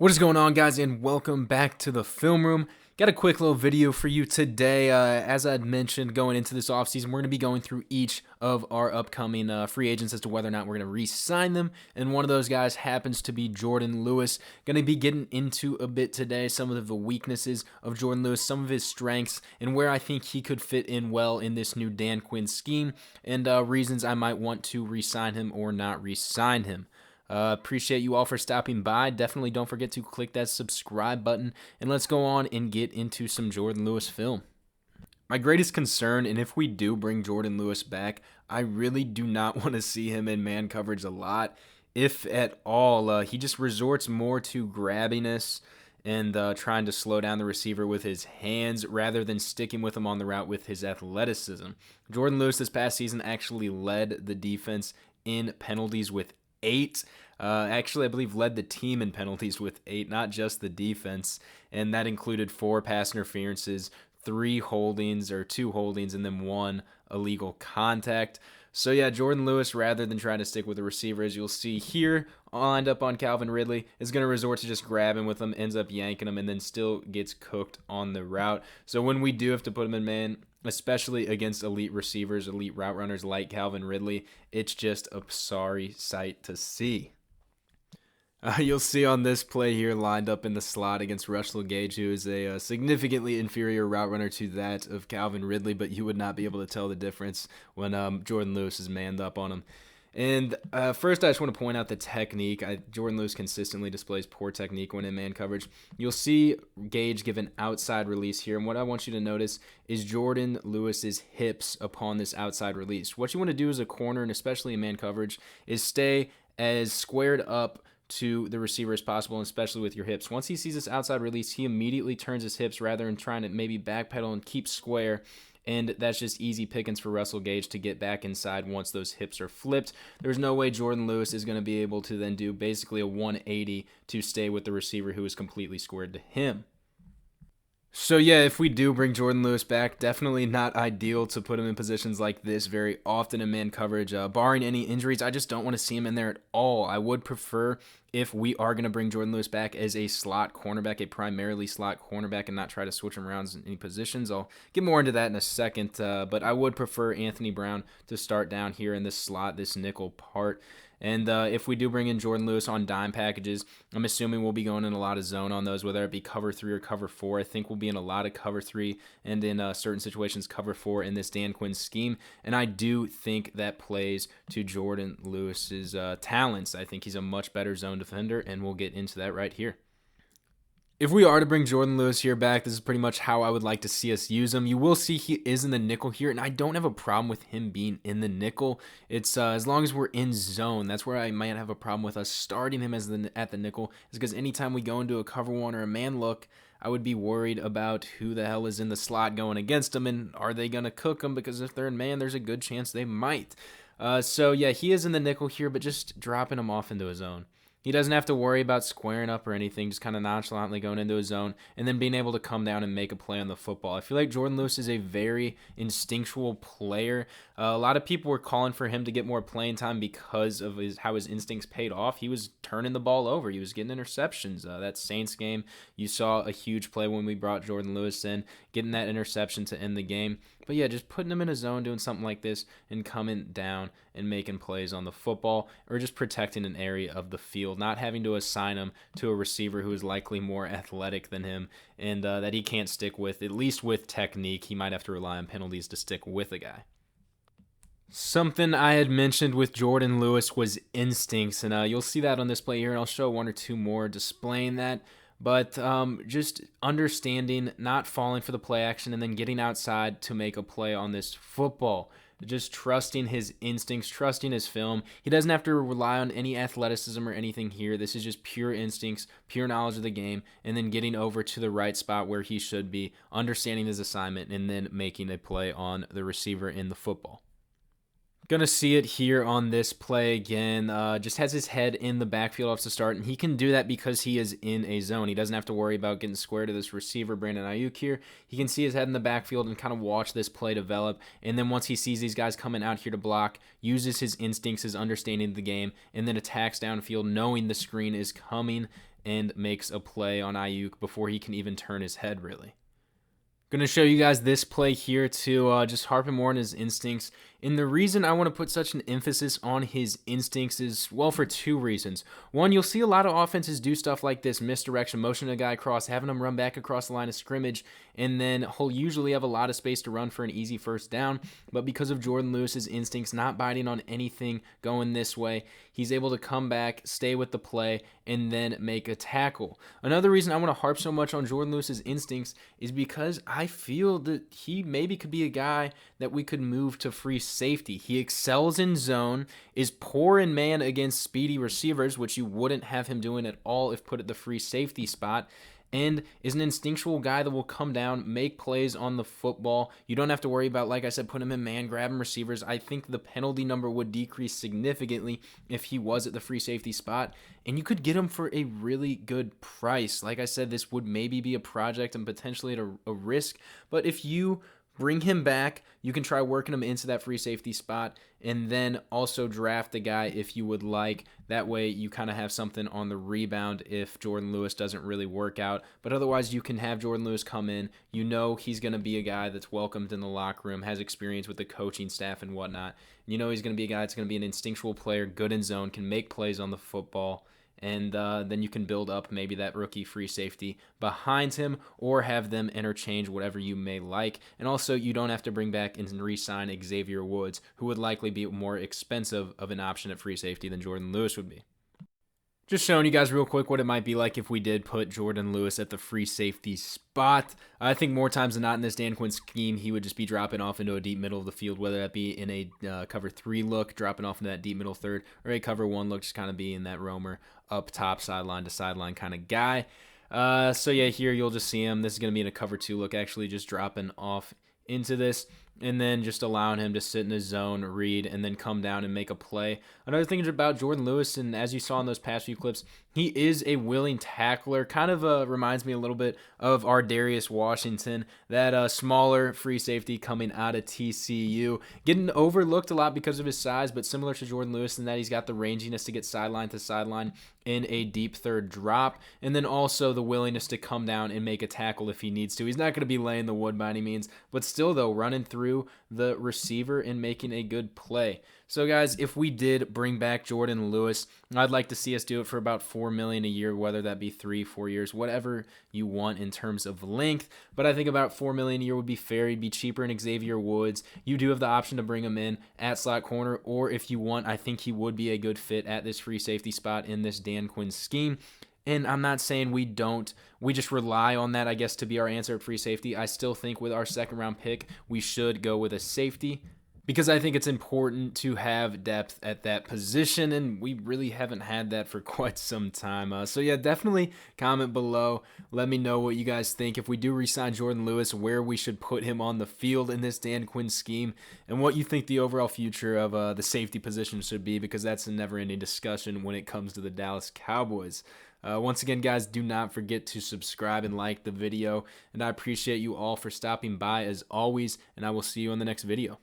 What is going on, guys, and welcome back to the film room. Got a quick little video for you today. As I mentioned, going into this offseason, we're going to be going through each of our upcoming free agents as to whether or not we're going to re-sign them, and one of those guys happens to be Jourdan Lewis. Going to be getting into a bit today some of the weaknesses of Jourdan Lewis, some of his strengths, and where I think he could fit in well in this new Dan Quinn scheme, and reasons I might want to re-sign him or not re-sign him. Appreciate you all for stopping by. Definitely don't forget to click that subscribe button, and let's go on and get into some Jourdan Lewis film. My greatest concern, and if we do bring Jourdan Lewis back, I really do not want to see him in man coverage a lot, if at all. He just resorts more to grabbiness and trying to slow down the receiver with his hands rather than sticking with him on the route with his athleticism. Jourdan Lewis this past season actually led the defense in penalties with 8. Actually, I believe led the team in penalties with 8, not just the defense. And that included 4 pass interferences, 3 holdings or 2 holdings, and then 1 illegal contact. So yeah, Jourdan Lewis, rather than trying to stick with the receiver, as you'll see here, lined up on Calvin Ridley, is going to resort to just grabbing with him, ends up yanking him, and then still gets cooked on the route. So when we do have to put him in man, especially against elite receivers, elite route runners like Calvin Ridley, it's just a sorry sight to see. You'll see on this play here, lined up in the slot against Russell Gage, who is a significantly inferior route runner to that of Calvin Ridley, but you would not be able to tell the difference when Jourdan Lewis is manned up on him. And first, I just want to point out the technique. Jourdan Lewis consistently displays poor technique when in man coverage. You'll see Gage give an outside release here, and what I want you to notice is Jourdan Lewis's hips upon this outside release. What you want to do as a corner, and especially in man coverage, is stay as squared up to the receiver as possible, and especially with your hips. Once he sees this outside release, he immediately turns his hips rather than trying to maybe backpedal and keep square. And that's just easy pickings for Russell Gage to get back inside once those hips are flipped. There's no way Jourdan Lewis is going to be able to then do basically a 180 to stay with the receiver who is completely squared to him. So yeah, if we do bring Jourdan Lewis back, definitely not ideal to put him in positions like this very often in man coverage. Barring any injuries, I just don't want to see him in there at all. I would prefer, if we are going to bring Jourdan Lewis back, as a slot cornerback, a primarily slot cornerback, and not try to switch him around in any positions. I'll get more into that in a second, but I would prefer Anthony Brown to start down here in this slot, this nickel part. And if we do bring in Jourdan Lewis on dime packages, I'm assuming we'll be going in a lot of zone on those, whether it be cover 3 or cover 4. I think we'll be in a lot of cover 3 and in certain situations cover 4 in this Dan Quinn scheme. And I do think that plays to Jourdan Lewis's talents. I think he's a much better zone defender, and we'll get into that right here. If we are to bring Jourdan Lewis here back, this is pretty much how I would like to see us use him. You will see he is in the nickel here, and I don't have a problem with him being in the nickel. It's as long as we're in zone. That's where I might have a problem with us starting him at the nickel, is because anytime we go into a cover 1 or a man look, I would be worried about who the hell is in the slot going against him, and are they going to cook him? Because if they're in man, there's a good chance they might. So yeah, he is in the nickel here, but just dropping him off into a zone. He doesn't have to worry about squaring up or anything, just kind of nonchalantly going into a zone and then being able to come down and make a play on the football. I feel like Jourdan Lewis is a very instinctual player. A lot of people were calling for him to get more playing time because of how his instincts paid off. He was turning the ball over. He was getting interceptions. That Saints game, you saw a huge play when we brought Jourdan Lewis in, getting that interception to end the game. But yeah, just putting him in a zone, doing something like this, and coming down and making plays on the football, or just protecting an area of the field, not having to assign him to a receiver who is likely more athletic than him, and that he can't stick with, at least with technique. He might have to rely on penalties to stick with a guy. Something I had mentioned with Jourdan Lewis was instincts, and you'll see that on this play here, and I'll show 1 or 2 more displaying that. But just understanding, not falling for the play action, and then getting outside to make a play on this football. Just trusting his instincts, trusting his film. He doesn't have to rely on any athleticism or anything here. This is just pure instincts, pure knowledge of the game, and then getting over to the right spot where he should be, understanding his assignment, and then making a play on the receiver in the football. Gonna see it here on this play again. Just has his head in the backfield off to start, and he can do that because he is in a zone. He doesn't have to worry about getting square to this receiver, Brandon Ayuk here. He can see his head in the backfield and kind of watch this play develop, and then once he sees these guys coming out here to block, uses his instincts, his understanding of the game, and then attacks downfield knowing the screen is coming, and makes a play on Ayuk before he can even turn his head, really. Going to show you guys this play here to just harping more on his instincts. And the reason I want to put such an emphasis on his instincts is, well, for two reasons. One, you'll see a lot of offenses do stuff like this, misdirection, motioning a guy across, having him run back across the line of scrimmage, and then he'll usually have a lot of space to run for an easy first down. But because of Jourdan Lewis's instincts, not biting on anything going this way, he's able to come back, stay with the play, and then make a tackle. Another reason I want to harp so much on Jourdan Lewis's instincts is because I feel that he maybe could be a guy that we could move to free safety. He excels in zone, is poor in man against speedy receivers, which you wouldn't have him doing at all if put at the free safety spot, and is an instinctual guy that will come down, make plays on the football. You don't have to worry about, like I said, putting him in man, grabbing receivers. I think the penalty number would decrease significantly if he was at the free safety spot, and you could get him for a really good price. Like I said, this would maybe be a project and potentially at a risk, but if you bring him back, you can try working him into that free safety spot, and then also draft the guy if you would like. That way you kind of have something on the rebound if Jourdan Lewis doesn't really work out. But otherwise, you can have Jourdan Lewis come in. You know he's going to be a guy that's welcomed in the locker room, has experience with the coaching staff and whatnot. You know he's going to be a guy that's going to be an instinctual player, good in zone, can make plays on the football. And then you can build up maybe that rookie free safety behind him or have them interchange whatever you may like. And also, you don't have to bring back and re-sign Xavier Woods, who would likely be more expensive of an option at free safety than Jourdan Lewis would be. Just showing you guys real quick what it might be like if we did put Jourdan Lewis at the free safety spot. I think more times than not in this Dan Quinn scheme, he would just be dropping off into a deep middle of the field, whether that be in a cover 3 look, dropping off into that deep middle third, or a cover 1 look, just kind of being that roamer up top, sideline to sideline kind of guy. So yeah, here you'll just see him. This is going to be in a cover 2 look, actually just dropping off into this, and then just allowing him to sit in his zone, read, and then come down and make a play. Another thing about Jourdan Lewis, and as you saw in those past few clips, he is a willing tackler. Kind of reminds me a little bit of our Darius Washington, that smaller free safety coming out of TCU. Getting overlooked a lot because of his size, but similar to Jourdan Lewis in that he's got the ranginess to get sideline to sideline in a deep third drop, and then also the willingness to come down and make a tackle if he needs to. He's not going to be laying the wood by any means, but still, though, running through the receiver and making a good play. So guys, if we did bring back Jourdan Lewis, I'd like to see us do it for about $4 million a year, whether that be 3-4 years, whatever you want in terms of length. But I think about $4 million a year would be fair. He'd be cheaper than Xavier Woods. You do have the option to bring him in at slot corner, or if you want, I think he would be a good fit at this free safety spot in this Dan Quinn scheme. And I'm not saying we just rely on that, I guess, to be our answer at free safety. I still think with our second round pick, we should go with a safety, because I think it's important to have depth at that position, and we really haven't had that for quite some time. So yeah, definitely comment below. Let me know what you guys think. If we do re-sign Jourdan Lewis, where we should put him on the field in this Dan Quinn scheme, and what you think the overall future of the safety position should be, because that's a never-ending discussion when it comes to the Dallas Cowboys. Once again, guys, do not forget to subscribe and like the video, and I appreciate you all for stopping by as always, and I will see you in the next video.